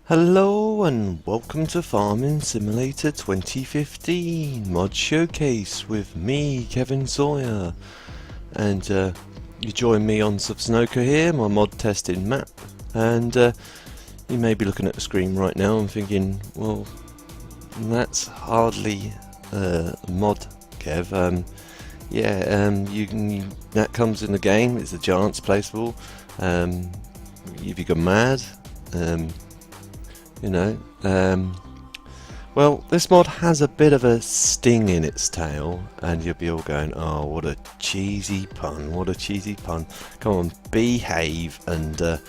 Hello and welcome to Farming Simulator 2015 Mod Showcase with me, Kevin Sawyer. And you join me on Subsnoka here, my mod testing map. And you may be looking at the screen right now and thinking, well, that's hardly a mod, Kev. That comes in the game. It's a giant's placeable. If you go mad, well, this mod has a bit of a sting in its tail, and you'll be all going, oh, what a cheesy pun, what a cheesy pun. Come on, behave and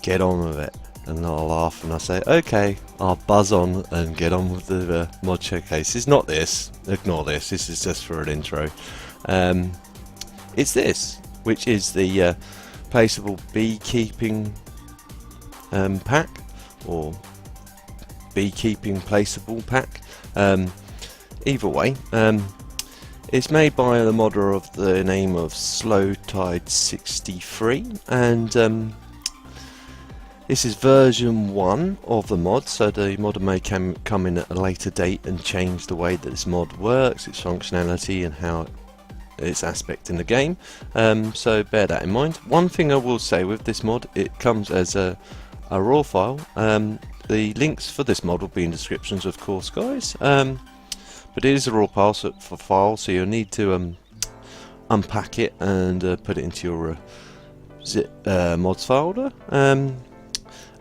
get on with it. And I'll laugh and I'll say, okay, I'll buzz on and get on with the mod showcase. It's not this, ignore this, this is just for an intro. It's this, which is the placeable beekeeping pack, or beekeeping placeable pack. Either way, it's made by the modder of the name of Slowtide63, and this is version 1 of the mod, so the modder may come in at a later date and change the way that this mod works, its functionality and how its aspect in the game, so bear that in mind. One thing I will say with this mod, it comes as a raw file. The links for this mod will be in descriptions, of course, guys, but it is a raw file, so you'll need to unpack it and put it into your zip mods folder.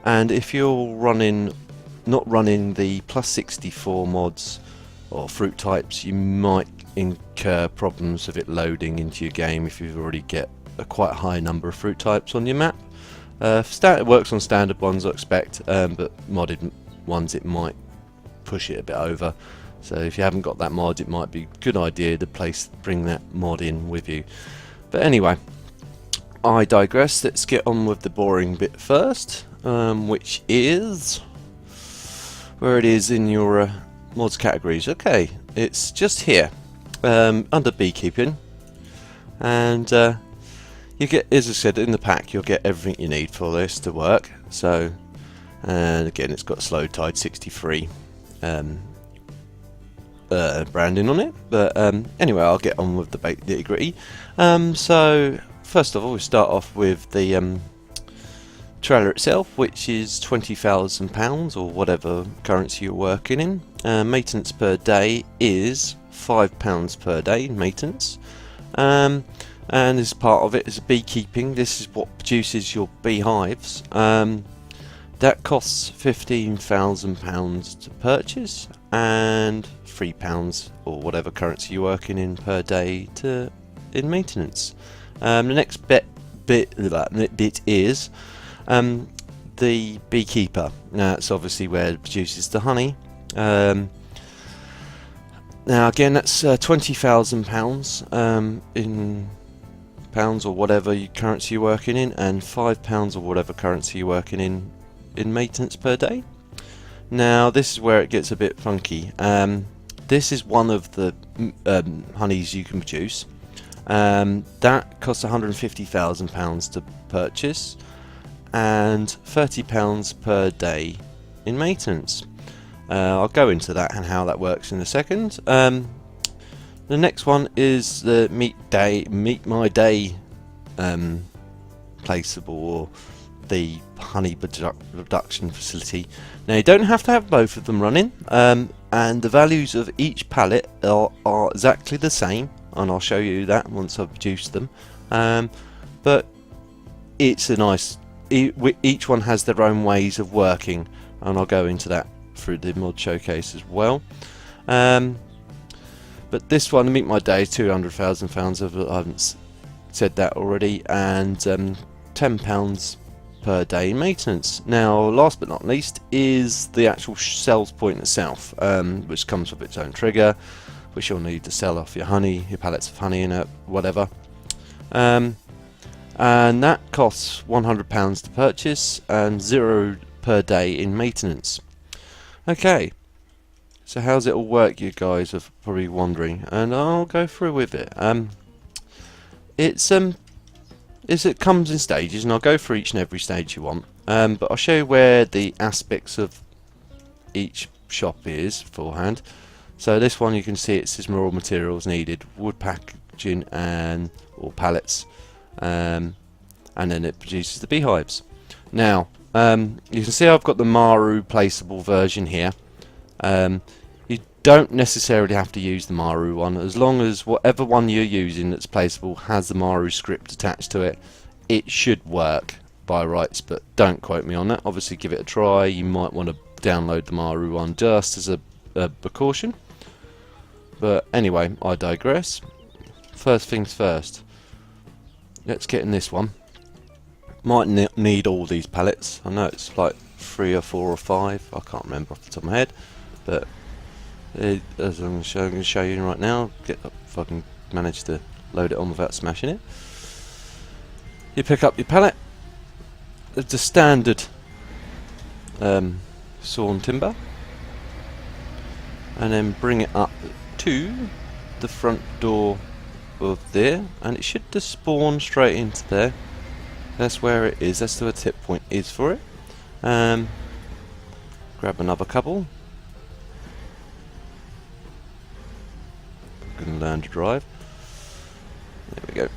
And if you're not running the +64 mods or fruit types, you might incur problems of it loading into your game if you've already get a quite high number of fruit types on your map. It works on standard ones, I expect, but modded ones it might push it a bit over. So if you haven't got that mod, it might be a good idea to bring that mod in with you. But anyway, I digress. Let's get on with the boring bit first, which is where it is in your mods categories. Okay, it's just here under beekeeping, and you get, as I said, in the pack you'll get everything you need for this to work. So, and again, it's got Slowtide63 branding on it. But anyway, I'll get on with the nitty gritty. So first of all, we start off with the trailer itself, which is £20,000 or whatever currency you're working in. Maintenance per day is £5 per day maintenance. And as part of it is beekeeping. This is what produces your beehives. That costs £15,000 to purchase, and £3 or whatever currency you're working in per day in maintenance. The next bit is the beekeeper. Now it's obviously where it produces the honey. Now again, that's £20,000 in pounds or whatever currency you're working in, and £5 or whatever currency you're working in maintenance per day. Now this is where it gets a bit funky. This is one of the honeys you can produce. That costs £150,000 to purchase, and £30 per day in maintenance. I'll go into that and how that works in a second. The next one is the Meet My Day placeable, or the honey production facility. Now you don't have to have both of them running, and the values of each pallet are exactly the same, and I'll show you that once I've produced them. But it's a nice. Each one has their own ways of working, and I'll go into that through the mod showcase as well. But this one, Meet My Day, £200,000. I haven't said that already, and £10 per day in maintenance. Now, last but not least, is the actual sales point itself, which comes with its own trigger, which you'll need to sell off your honey, your pallets of honey, and whatever. And that costs £100 to purchase and £0 per day in maintenance. Okay. So how's it all work, you guys are probably wondering, and I'll go through with it. It comes in stages, and I'll go through each and every stage you want. But I'll show you where the aspects of each shop is beforehand. So this one, you can see it says raw materials needed, wood packaging and or pallets, and then it produces the beehives. Now you can see I've got the Maru placeable version here. You don't necessarily have to use the Maru one, as long as whatever one you're using that's placeable has the Maru script attached to it. It should work by rights, but don't quote me on that. Obviously give it a try. You might want to download the Maru one just as a precaution. But anyway, I digress. First things first, let's get in this one. Might need all these pallets. I know it's like 3 or 4 or 5, I can't remember off the top of my head, but as I'm going to show you right now, if I can manage to load it on without smashing it. You pick up your pallet, the standard sawn timber, and then bring it up to the front door of there, and it should just spawn straight into there. That's where it is, that's where the tip point is for it. Grab another couple. I'm going to learn to drive. There we go.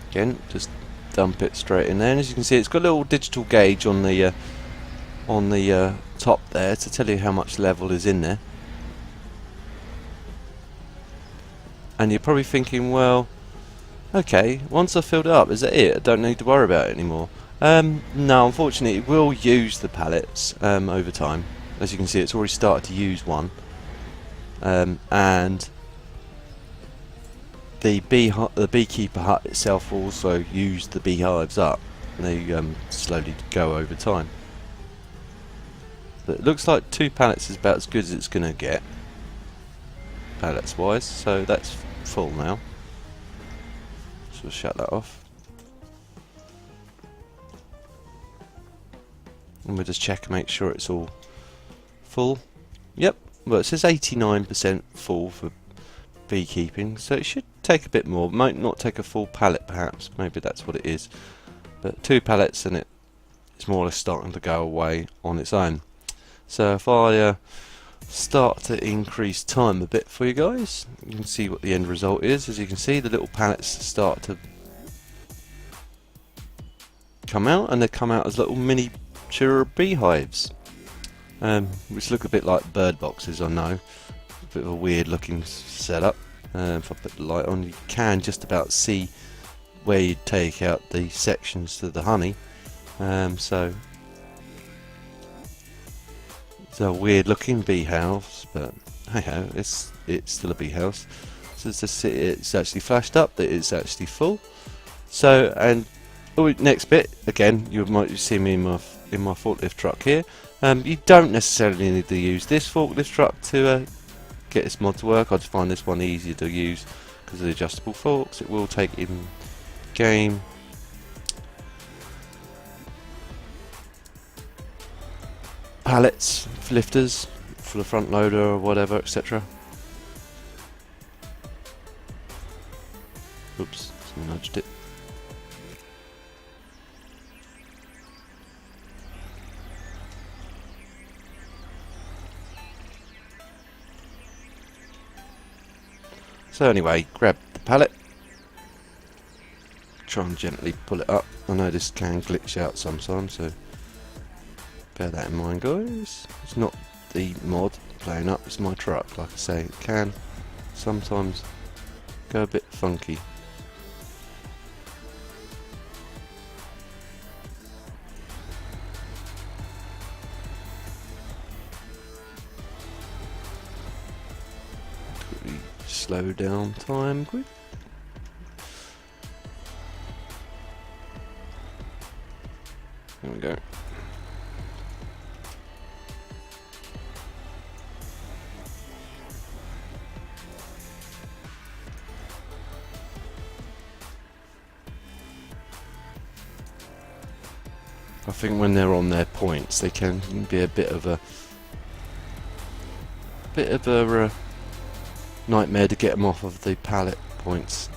Again, just dump it straight in there, and as you can see, it's got a little digital gauge on the top there to tell you how much level is in there. And you're probably thinking, well, okay, once I've filled it up, is that it? I don't need to worry about it anymore. No, unfortunately, it will use the pallets over time. As you can see, it's already started to use one, and the beekeeper hut itself will also use the beehives up. They slowly go over time. But it looks like 2 pallets is about as good as it's going to get, pallets wise, so that's full now. So we'll shut that off. And we'll just check and make sure it's all full. Yep, well it says 89% full for beekeeping, so it should take a bit more. It might not take a full pallet perhaps, maybe that's what it is. But 2 pallets and it's more or less starting to go away on its own. So if I start to increase time a bit for you guys, you can see what the end result is. As you can see, the little pallets start to come out, and they come out as little miniature beehives, which look a bit like bird boxes, I know. A bit of a weird looking setup. If I put the light on, you can just about see where you take out the sections to the honey. So it's a weird looking bee house, but hey ho, it's still a bee house. So it's actually flashed up that it's actually full. So, and next bit, again, you might see me in my forklift truck here. You don't necessarily need to use this forklift truck to get this mod to work. I just find this one easier to use because of the adjustable forks. It will take in game. Pallets, lifters for the front loader or whatever, etc. Oops, I nudged it. So anyway, grab the pallet, try and gently pull it up. I know this can glitch out sometimes, so bear that in mind, guys. It's not the mod playing up, it's my truck. Like I say, it can sometimes go a bit funky. Quickly slow down time quick. There we go. I think when they're on their points, they can be a bit of a nightmare to get them off of the pallet points.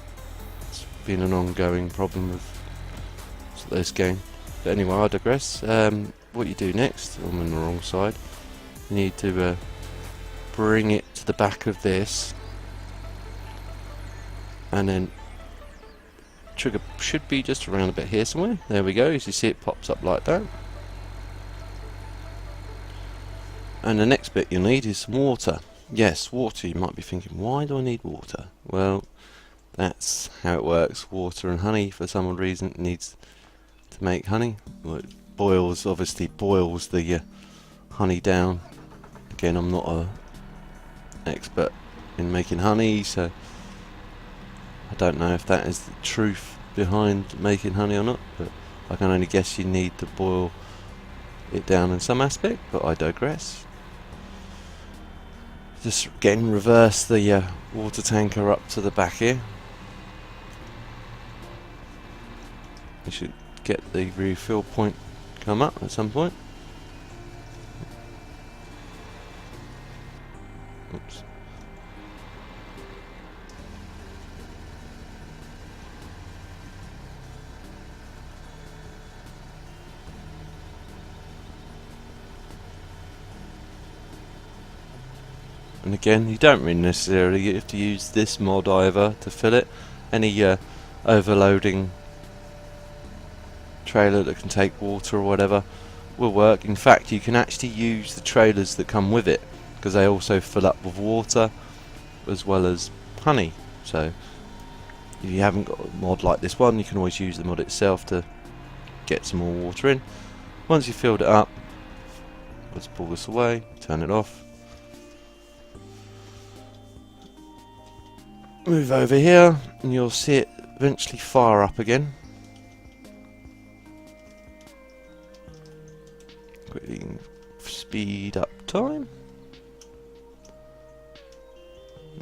It's been an ongoing problem with this game. But anyway, I digress. What you do next, I'm on the wrong side, you need to bring it to the back of this, and then trigger should be just around a bit here somewhere. There we go, as you see it pops up like that. And the next bit you'll need is some water. Yes, water. You might be thinking, why do I need water? Well, that's how it works. Water and honey, for some reason, needs to make honey. Well, it boils, obviously boils the honey down. Again, I'm not an expert in making honey, so I don't know if that is the truth behind making honey or not, but I can only guess you need to boil it down in some aspect, but I digress. Just again reverse the water tanker up to the back here. You should get the refill point come up at some point. Oops. And again, you don't really necessarily have to use this mod either to fill it. Any overloading trailer that can take water or whatever will work. In fact, you can actually use the trailers that come with it, because they also fill up with water as well as honey. So if you haven't got a mod like this one, you can always use the mod itself to get some more water in. Once you've filled it up, let's pull this away, turn it off. Move over here and you'll see it eventually fire up again. Quickly speed up time.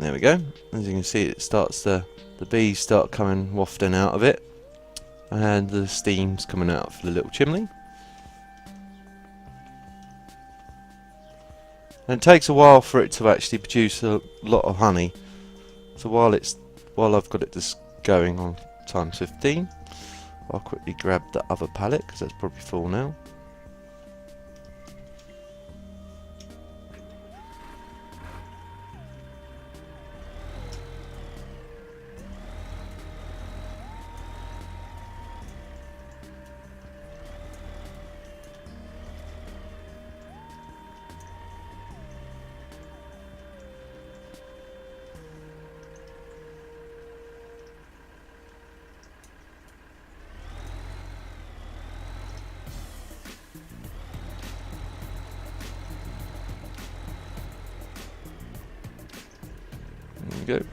There we go. As you can see, it starts the bees start coming wafting out of it, and the steam's coming out of the little chimney. And it takes a while for it to actually produce a lot of honey. So while I've got it just going on times 15, I'll quickly grab the other pallet because that's probably full now. There we go.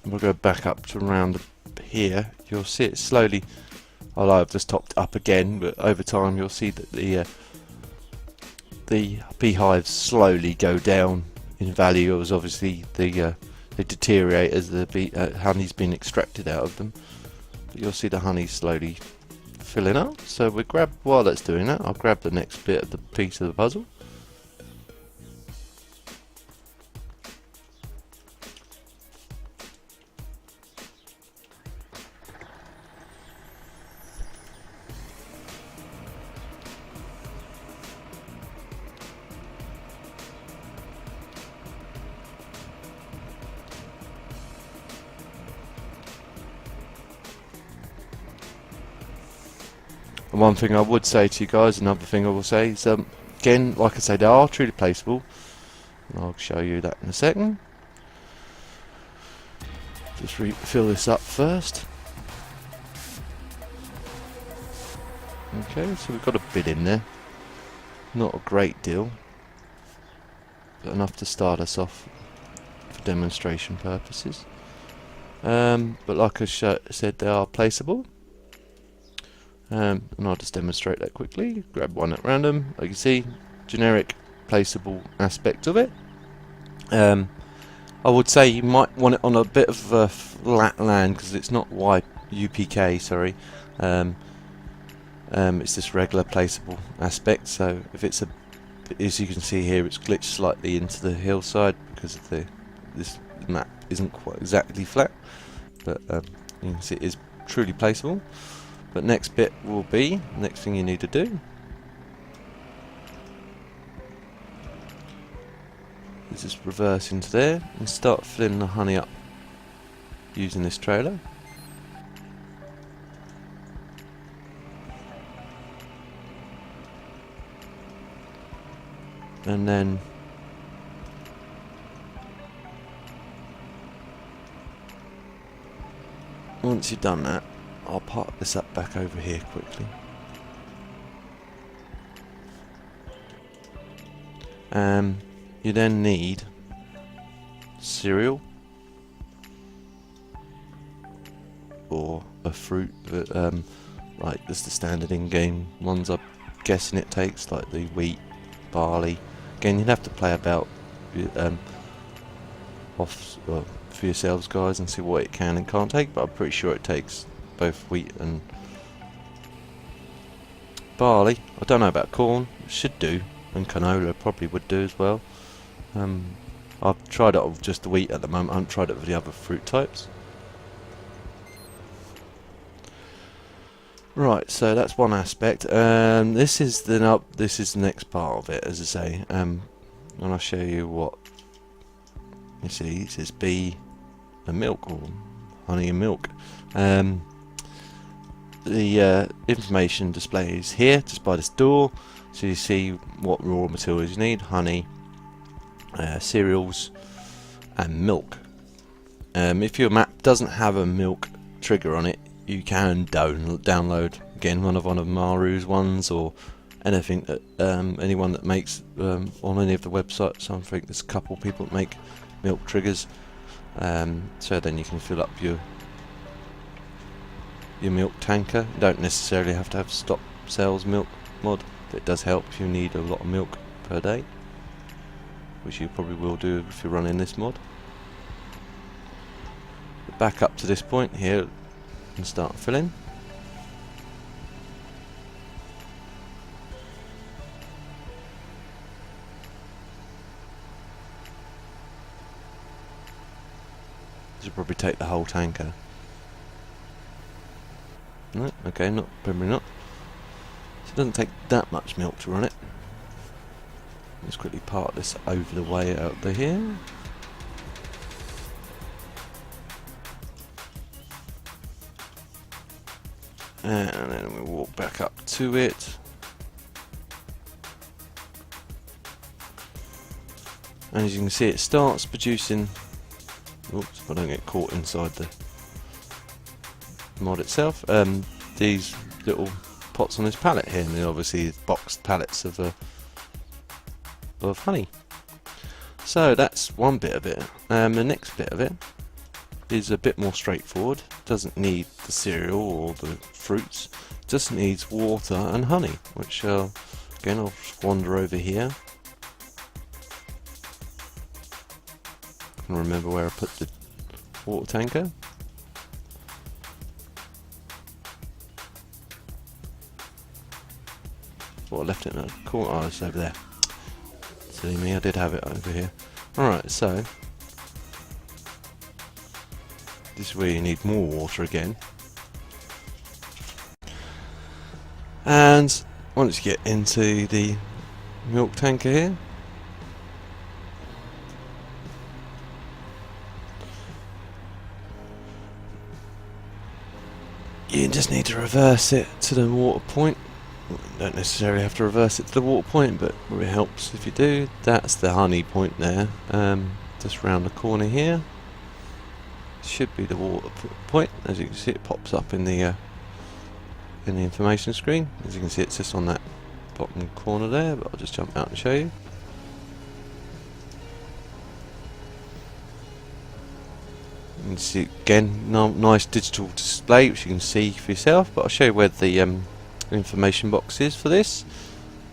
We'll go back up to around here. You'll see it slowly, although I've just topped it up again, but over time you'll see that the beehives slowly go down in value, as obviously they deteriorate as the honey's been extracted out of them. But you'll see the honey slowly filling up. So while that's doing that, I'll grab the next bit of the piece of the puzzle. And one thing I would say to you guys, another thing I will say is, again, like I say, they are truly placeable. And I'll show you that in a second. Just fill this up first. Okay, so we've got a bit in there. Not a great deal, but enough to start us off for demonstration purposes. But like I said, they are placeable. And I'll just demonstrate that quickly. Grab one at random. Like you see, generic placeable aspect of it. I would say you might want it on a bit of a flat land because it's not UPK, sorry. It's this regular placeable aspect. So if it's a as you can see here, it's glitched slightly into the hillside because of this map isn't quite exactly flat, but you can see it is truly placeable. But next bit will be, next thing you need to do is just reverse into there and start filling the honey up using this trailer. And then once you've done that, I'll park this up back over here quickly. You then need cereal or a fruit that, like there's the standard in-game ones I'm guessing it takes, like the wheat, barley. Again, you'd have to play about for yourselves, guys, and see what it can and can't take, but I'm pretty sure it takes both wheat and barley. I don't know about corn, it should do, and canola probably would do as well. I've tried it with just the wheat at the moment, I haven't tried it with the other fruit types. Right, so that's one aspect. This is the next part of it, as I say, and I'll show you what you see. It says bee and milk, or honey and milk. The information display is here, just by this door, so you see what raw materials you need: honey, cereals, and milk. If your map doesn't have a milk trigger on it, you can download again one of Maru's ones, or anything that anyone that makes on any of the websites. I think there's a couple people that make milk triggers, so then you can fill up your milk tanker. You don't necessarily have to have stop sales milk mod, but it does help if you need a lot of milk per day, which you probably will do if you're running this mod. But back up to this point here and start filling. This will probably take the whole tanker. No, okay, probably not. So it doesn't take that much milk to run it. Let's quickly part this over the way out to here. And then we walk back up to it. And as you can see, it starts producing. Oops, if I don't get caught inside the mod itself. These little pots on this pallet here, and they're obviously boxed pallets of honey. So that's one bit of it. The next bit of it is a bit more straightforward. Doesn't need the cereal or the fruits, just needs water and honey, which again I'll just wander over here. I can remember where I put the water tanker. Well, I left it in the corner. Oh, it's over there. Silly me, I did have it over here. Alright, so this is where you need more water again. And once you get into the milk tanker here, you just need to reverse it to the water point. You don't necessarily have to reverse it to the water point, but it helps if you do. That's the honey point there, just round the corner here. Should be the water point. As you can see, it pops up in the information screen. As you can see, it's just on that bottom corner there, but I'll just jump out and show you. You can see again, nice digital display which you can see for yourself, but I'll show you where the information box is for this.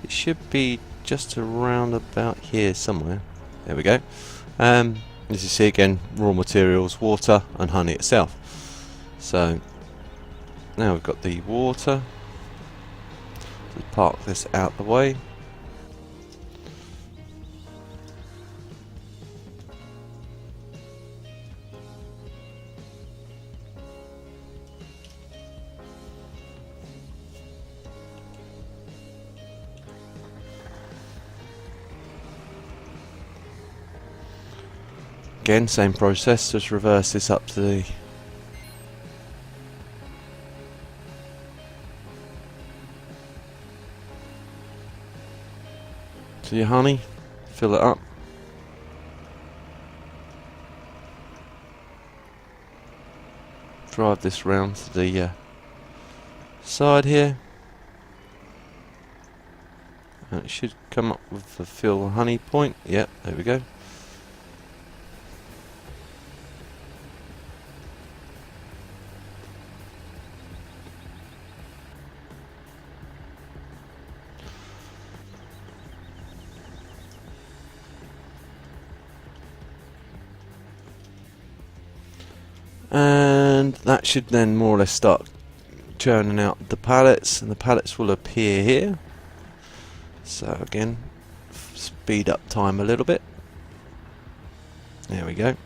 It should be just around about here somewhere. There we go. As you see again, raw materials, water and honey itself. So now we've got the water. Let's park this out the way. again, same process, just reverse this up to the your honey, fill it up. Drive this round to the side here, and it should come up with the fill honey point. Yep, there we go. And that should then more or less start churning out the pallets, and the pallets will appear here. So again, speed up time a little bit. There we go.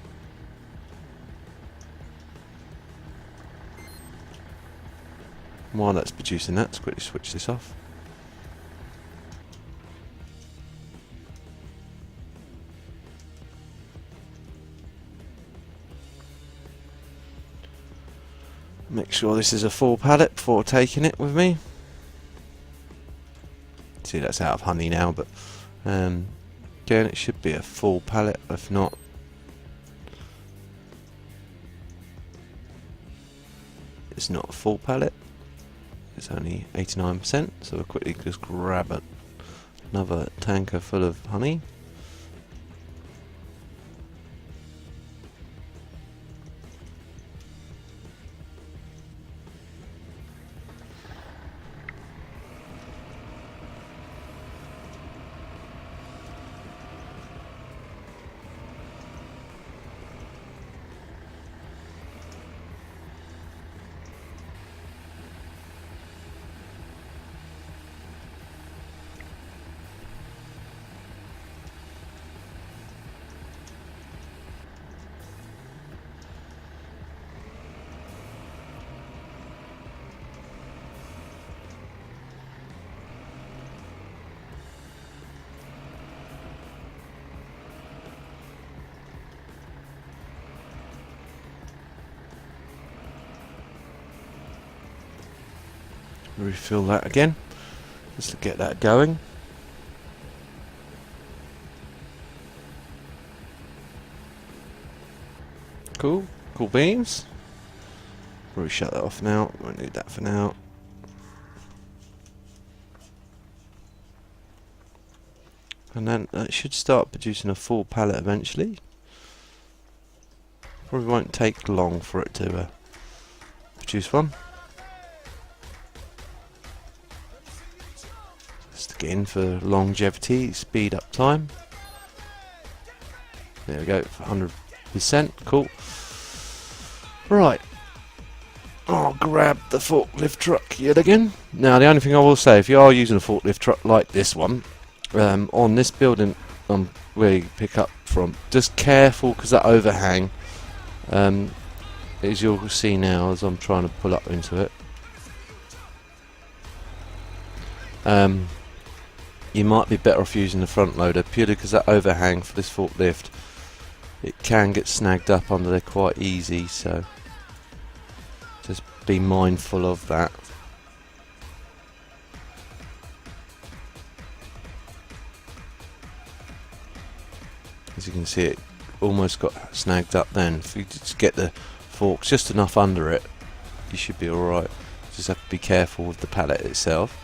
While that's producing that, let's quickly switch this off. Make sure this is a full pallet before taking it with me. See, that's out of honey now, but again, it should be a full pallet. If not, it's not a full pallet. It's only 89%, so we'll quickly just grab another tanker full of honey. Refill that again, just to get that going. Cool beans. Probably shut that off now, won't need that for now. And then it should start producing a full pallet eventually. Probably won't take long for it to produce one. In for longevity, speed up time. There we go, 100%. Cool. Right. I'll grab the forklift truck yet again. Now, the only thing I will say, if you are using a forklift truck like this one, on this building where you pick up from, just careful because that overhang, as you'll see now as I'm trying to pull up into it. You might be better off using the front loader purely because that overhang for this forklift, it can get snagged up under there quite easy, so just be mindful of that. As you can see, it almost got snagged up then. If you just get the forks just enough under it, you should be alright. Just have to be careful with the pallet itself.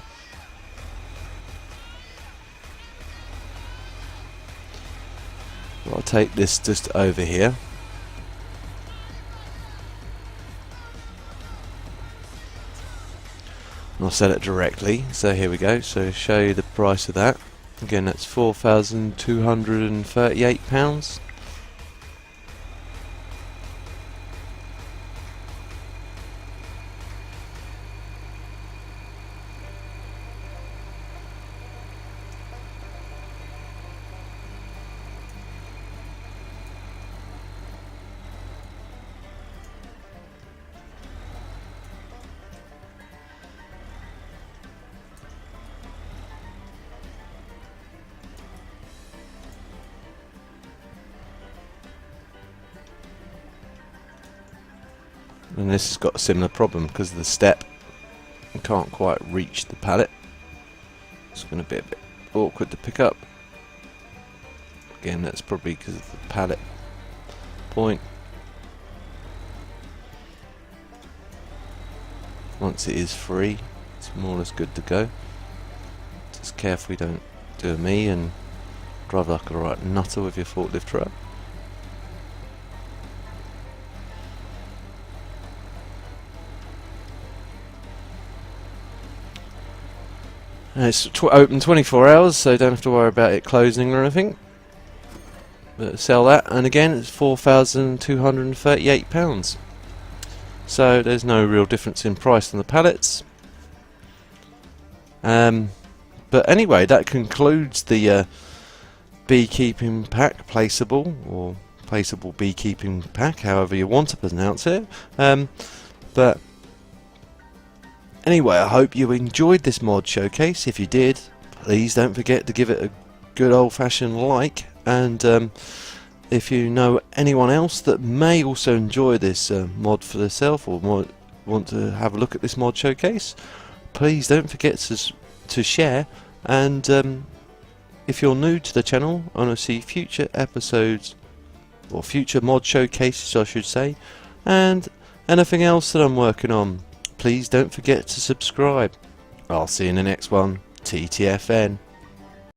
I'll take this just over here. And I'll sell it directly. So here we go. So show you the price of that. Again, that's £4,238. And this has got a similar problem because of the step. You can't quite reach the pallet. It's going to be a bit awkward to pick up. Again, that's probably because of the pallet point. Once it is free, it's more or less good to go. Just careful you don't do a me and drive like a right nutter with your forklift truck. And it's open 24 hours, so you don't have to worry about it closing or anything. But sell that, and again it's £4,238. So there's no real difference in price on the pallets. But anyway, that concludes the beekeeping pack, placeable, or placeable beekeeping pack, however you want to pronounce it. But anyway, I hope you enjoyed this mod showcase. If you did, please don't forget to give it a good old-fashioned like, and if you know anyone else that may also enjoy this mod for themselves, or want to have a look at this mod showcase, please don't forget to share. And if you're new to the channel and want to see future episodes, or future mod showcases I should say, and anything else that I'm working on, please don't forget to subscribe. I'll see you in the next one. TTFN.